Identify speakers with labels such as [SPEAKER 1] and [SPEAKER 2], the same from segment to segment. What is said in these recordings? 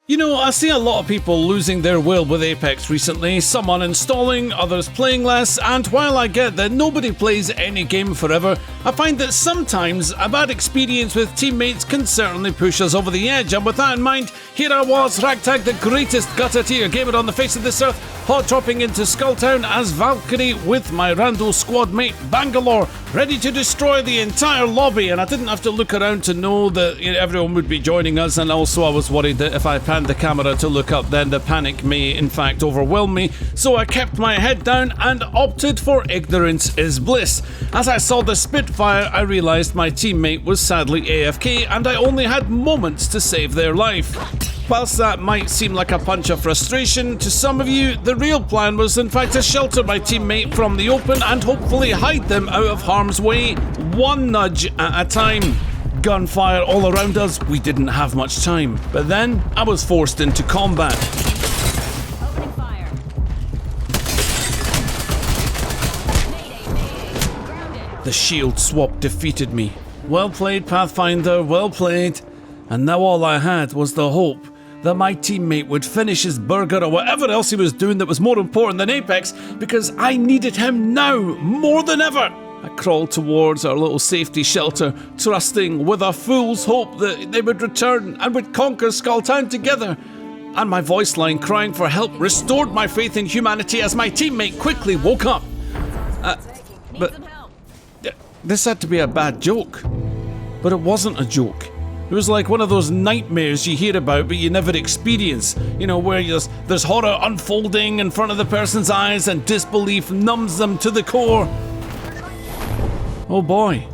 [SPEAKER 1] You know, I see a lot of people losing their will with Apex recently, some uninstalling, others playing less, and while I get that nobody plays any game forever, I find that sometimes a bad experience with teammates can certainly push us over the edge, and with that in mind, here I was, Ragtag, the greatest gutter tier gamer on the face of this earth, hot dropping into Skulltown as Valkyrie with my rando squad mate Bangalore, ready to destroy the entire lobby, and I didn't have to look around to know that everyone would be joining us, and also I was worried that if I panned the camera to look up then the panic may in fact overwhelm me, so I kept my head down and opted for ignorance is bliss. As I saw the Spitfire, I realised my teammate was sadly AFK and I only had moments to save their life. Whilst that might seem like a punch of frustration to some of you, the real plan was in fact to shelter my teammate from the open and hopefully hide them out of harm's way, one nudge at a time. Gunfire all around us, we didn't have much time. But then, I was forced into combat.
[SPEAKER 2] Opening fire. Mayday. Grounded.
[SPEAKER 1] The shield swap defeated me. Well played, Pathfinder, well played. And now all I had was the hope that my teammate would finish his burger or whatever else he was doing that was more important than Apex, because I needed him now, more than ever. I crawled towards our little safety shelter, trusting with a fool's hope that they would return and would conquer Skulltown together. And my voice line crying for help restored my faith in humanity as my teammate quickly woke up. But this had to be a bad joke. But it wasn't a joke. It was like one of those nightmares you hear about but you never experience. You know, where there's horror unfolding in front of the person's eyes and disbelief numbs them to the core. Oh boy.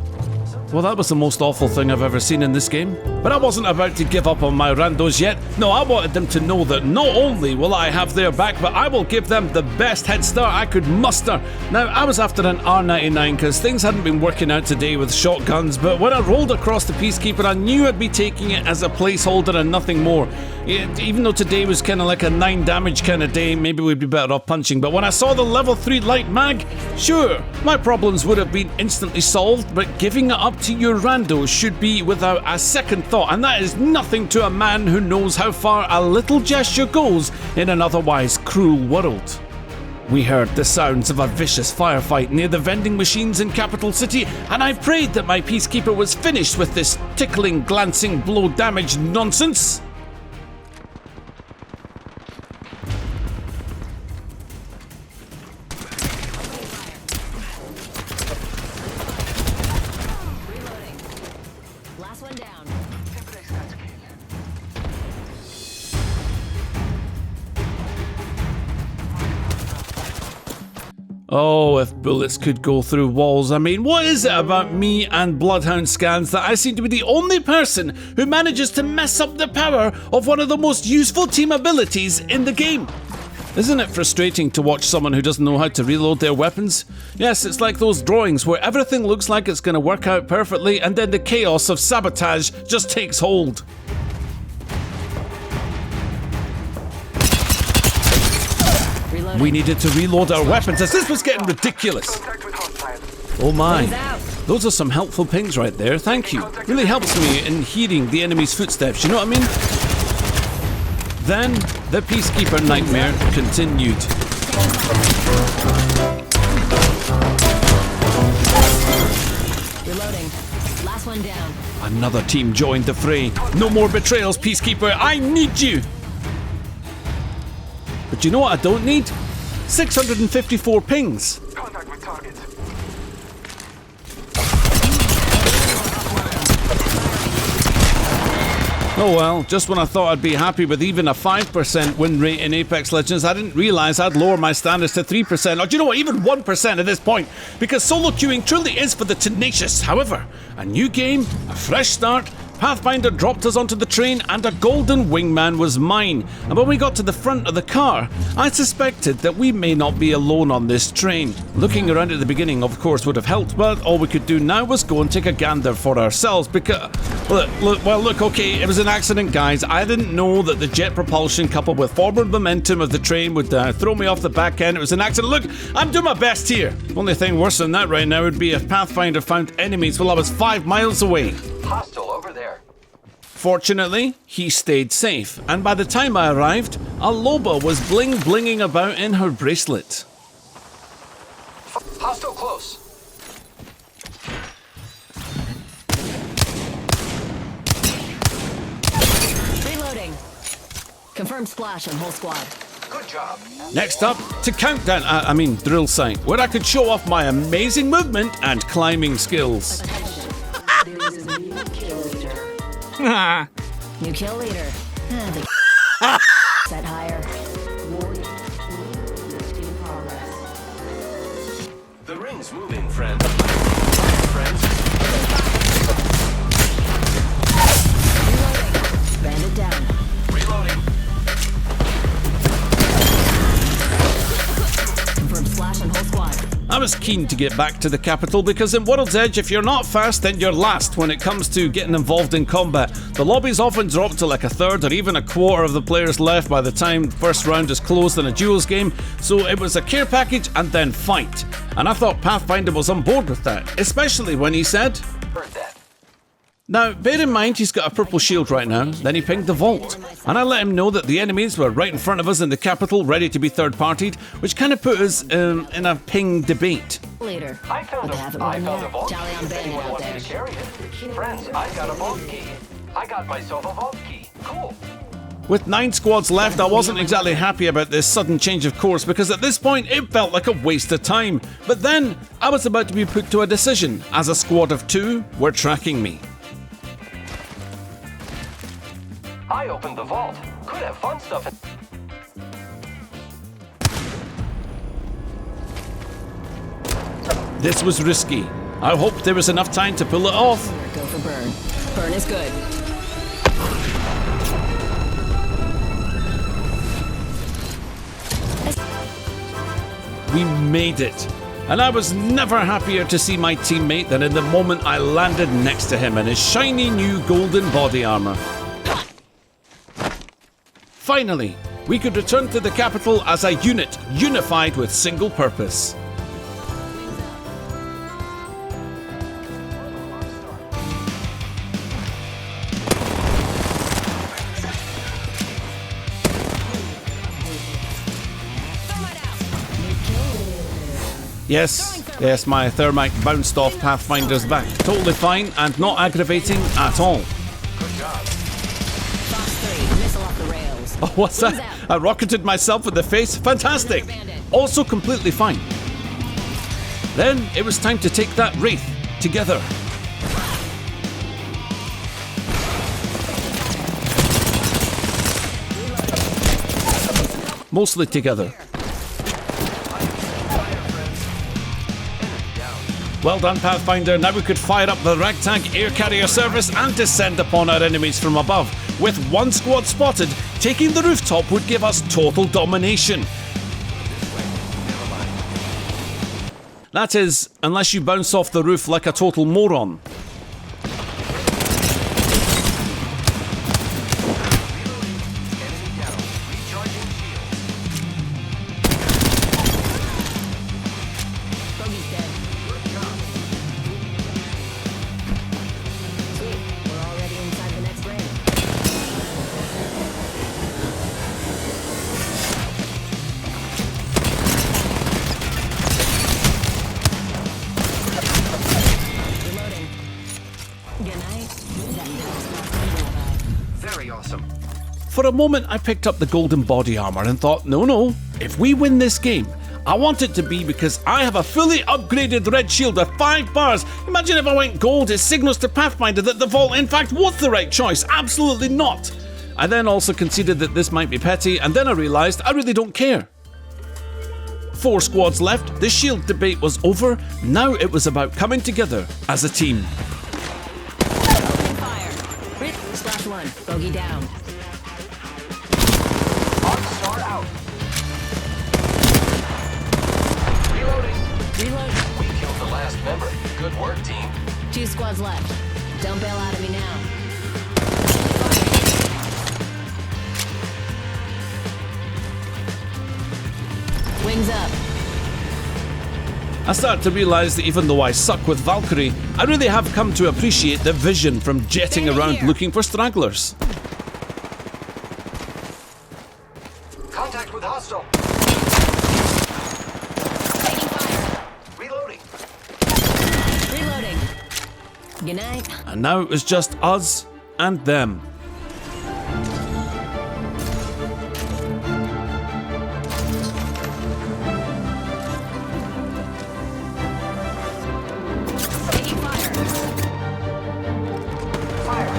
[SPEAKER 1] Well, that was the most awful thing I've ever seen in this game. But I wasn't about to give up on my randos yet. No, I wanted them to know that not only will I have their back, but I will give them the best head start I could muster. Now, I was after an R99 because things hadn't been working out today with shotguns, but when I rolled across the Peacekeeper, I knew I'd be taking it as a placeholder and nothing more. Even though today was kind of like a 9 damage kind of day, maybe we'd be better off punching. But when I saw the level 3 light mag, sure, my problems would have been instantly solved, but giving it up to your rando should be without a second thought, and that is nothing to a man who knows how far a little gesture goes in an otherwise cruel world. We heard the sounds of a vicious firefight near the vending machines in Capital City, and I prayed that my Peacekeeper was finished with this tickling, glancing, blow damage nonsense. Oh, if bullets could go through walls. I mean, what is it about me and Bloodhound scans that I seem to be the only person who manages to mess up the power of one of the most useful team abilities in the game? Isn't it frustrating to watch someone who doesn't know how to reload their weapons? Yes, it's like those drawings where everything looks like it's going to work out perfectly and then the chaos of sabotage just takes hold. We needed to reload our weapons as this was getting ridiculous. Oh my, those are some helpful pings right there, thank you. Really helps me in hearing the enemy's footsteps, you know what I mean? Then, the Peacekeeper nightmare continued.
[SPEAKER 2] Reloading. Last one down.
[SPEAKER 1] Another team joined the fray. No more betrayals, Peacekeeper, I need you! But you know what I don't need? 654 pings.
[SPEAKER 3] Contact with target.
[SPEAKER 1] Oh well, just when I thought I'd be happy with even a 5% win rate in Apex Legends, I didn't realise I'd lower my standards to 3%, or do you know what, even 1% at this point, because solo queuing truly is for the tenacious. However, a new game, a fresh start, Pathfinder dropped us onto the train and a golden wingman was mine. And when we got to the front of the car, I suspected that we may not be alone on this train. Looking around at the beginning, of course, would have helped, but all we could do now was go and take a gander for ourselves because... Look, okay, it was an accident, guys. I didn't know that the jet propulsion coupled with forward momentum of the train would throw me off the back end. It was an accident. Look, I'm doing my best here. The only thing worse than that right now would be if Pathfinder found enemies while I was 5 miles away.
[SPEAKER 3] Hostile over there.
[SPEAKER 1] Fortunately, he stayed safe, and by the time I arrived, a Loba was bling-blinging about in her bracelet.
[SPEAKER 3] Hostile close.
[SPEAKER 2] Reloading. Confirmed splash on whole squad.
[SPEAKER 3] Good job.
[SPEAKER 1] Next up, to countdown, drill site, where I could show off my amazing movement and climbing skills.
[SPEAKER 2] New kill leader. Set higher.
[SPEAKER 3] The ring's moving, friend. Friends.
[SPEAKER 2] Reloading. Bandit down.
[SPEAKER 3] Reloading.
[SPEAKER 2] Confirmed splash on whole squad.
[SPEAKER 1] I was keen to get back to the capital because in World's Edge, if you're not fast, then you're last when it comes to getting involved in combat. The lobbies often drop to like a third or even a quarter of the players left by the time the first round is closed in a duels game, so it was a care package and then fight. And I thought Pathfinder was on board with that, especially when he said...
[SPEAKER 3] Heard that.
[SPEAKER 1] Now, bear in mind he's got a purple shield right now, then he pinged the vault. And I let him know that the enemies were right in front of us in the capital, ready to be third-partied, which kind of put us in a ping debate.
[SPEAKER 2] Leader.
[SPEAKER 3] I found
[SPEAKER 2] But
[SPEAKER 3] a,
[SPEAKER 2] they haven't
[SPEAKER 3] I
[SPEAKER 2] won
[SPEAKER 3] found a
[SPEAKER 2] yet.
[SPEAKER 3] vault
[SPEAKER 2] Jolly
[SPEAKER 3] key.
[SPEAKER 2] on
[SPEAKER 3] If
[SPEAKER 2] bandit
[SPEAKER 3] anyone
[SPEAKER 2] out
[SPEAKER 3] wants me
[SPEAKER 2] there.
[SPEAKER 3] to carry it. Friends, I got a vault key. I got myself a vault key. Cool.
[SPEAKER 1] With 9 squads left, I wasn't exactly happy about this sudden change of course because at this point it felt like a waste of time. But then, I was about to be put to a decision, as a squad of 2 were tracking me.
[SPEAKER 3] I opened the vault. Could have fun stuff in...
[SPEAKER 1] This was risky. I hoped there was enough time to pull it off.
[SPEAKER 2] Go for burn. Burn is good.
[SPEAKER 1] We made it. And I was never happier to see my teammate than in the moment I landed next to him in his shiny new golden body armor. Finally, we could return to the capital as a unit, unified with single purpose. Yes, my thermite bounced off Pathfinder's back. Totally fine and not aggravating at all.
[SPEAKER 3] Good job.
[SPEAKER 2] Fox 3. Missile off the rails.
[SPEAKER 1] Oh, what's that? I rocketed myself in the face? Fantastic! Also completely fine. Then it was time to take that Wraith together. Mostly together. Well done, Pathfinder. Now we could fire up the ragtag air carrier service and descend upon our enemies from above. With 1 squad spotted, taking the rooftop would give us total domination. That is, unless you bounce off the roof like a total moron.
[SPEAKER 2] Bogey's dead. Sweet. We're already inside the next ring. Reloading. Good night.
[SPEAKER 3] Very awesome.
[SPEAKER 1] For a moment, I picked up the golden body armor and thought, no, if we win this game, I want it to be because I have a fully upgraded red shield with 5 bars. Imagine if I went gold, it signals to Pathfinder that the vault in fact was the right choice. Absolutely not. I then also conceded that this might be petty, and then I realised I really don't care. 4 squads left, the shield debate was over, now it was about coming together as a team.
[SPEAKER 2] Opening fire. Splash 1. Bogey down.
[SPEAKER 3] Star out. Reloading.
[SPEAKER 2] Reload.
[SPEAKER 3] We killed the last member. Good work, team.
[SPEAKER 2] 2 squads left. Don't bail out of me now. Wings up.
[SPEAKER 1] I started to realise that even though I suck with Valkyrie, I really have come to appreciate the vision from jetting
[SPEAKER 2] Stay
[SPEAKER 1] around
[SPEAKER 2] here.
[SPEAKER 1] looking for stragglers.
[SPEAKER 3] Contact with hostile.
[SPEAKER 2] Taking fire.
[SPEAKER 3] Reloading.
[SPEAKER 2] Reloading. Good night.
[SPEAKER 1] And now it was just us and them.
[SPEAKER 2] Taking fire.
[SPEAKER 3] Fire.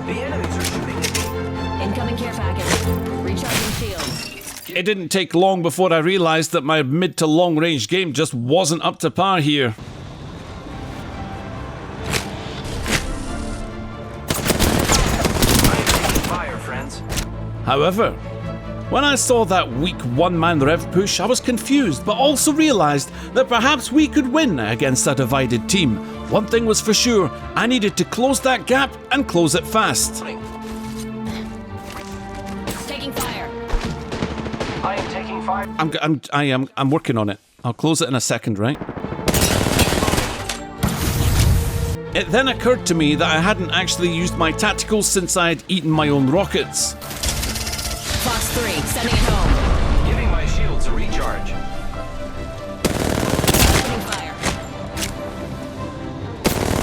[SPEAKER 3] The enemies are shooting at me.
[SPEAKER 2] Incoming care package. Recharging shields.
[SPEAKER 1] It didn't take long before I realised that my mid to long range game just wasn't up to par here.
[SPEAKER 3] I am taking fire, friends.
[SPEAKER 1] However, when I saw that weak one-man rev push, I was confused, but also realised that perhaps we could win against a divided team. One thing was for sure, I needed to close that gap and close it fast.
[SPEAKER 2] Taking fire.
[SPEAKER 3] I am taking fire.
[SPEAKER 1] I'm working on it. I'll close it in a second, right? It then occurred to me that I hadn't actually used my tacticals since I had eaten my own rockets.
[SPEAKER 2] Fox 3, sending it home.
[SPEAKER 3] Giving my shields a recharge.
[SPEAKER 2] Taking fire.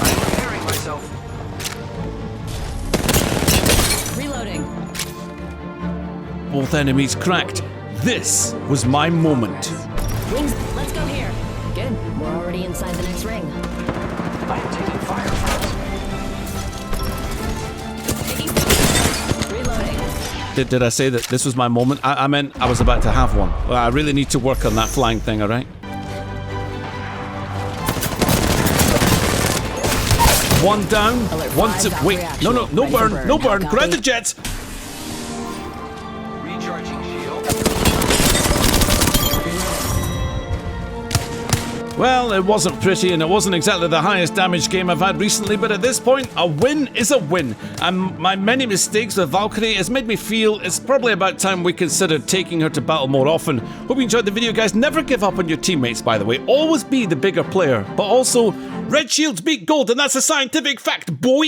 [SPEAKER 3] I'm repairing myself.
[SPEAKER 2] Reloading.
[SPEAKER 1] Both enemies cracked. This was my moment.
[SPEAKER 2] Wings, let's go here. Good. We're already inside the next ring.
[SPEAKER 3] I am taking fire, friends.
[SPEAKER 2] Taking fire. Reloading.
[SPEAKER 1] Did I say that this was my moment? I meant I was about to have one. Well, I really need to work on that flying thing, alright? One down,
[SPEAKER 2] Alert
[SPEAKER 1] one
[SPEAKER 2] five,
[SPEAKER 1] to...
[SPEAKER 2] got
[SPEAKER 1] Wait,
[SPEAKER 2] reaction.
[SPEAKER 1] no,
[SPEAKER 2] Ready for
[SPEAKER 1] burn, no
[SPEAKER 2] burn.
[SPEAKER 1] burn,
[SPEAKER 2] Copy.
[SPEAKER 1] grab the jets!
[SPEAKER 3] Recharging shield.
[SPEAKER 1] Well, it wasn't pretty and it wasn't exactly the highest damage game I've had recently, but at this point, a win is a win. And my many mistakes with Valkyrie has made me feel it's probably about time we considered taking her to battle more often. Hope you enjoyed the video, guys. Never give up on your teammates, by the way. Always be the bigger player. But also, red shields beat gold, and that's a scientific fact, boy!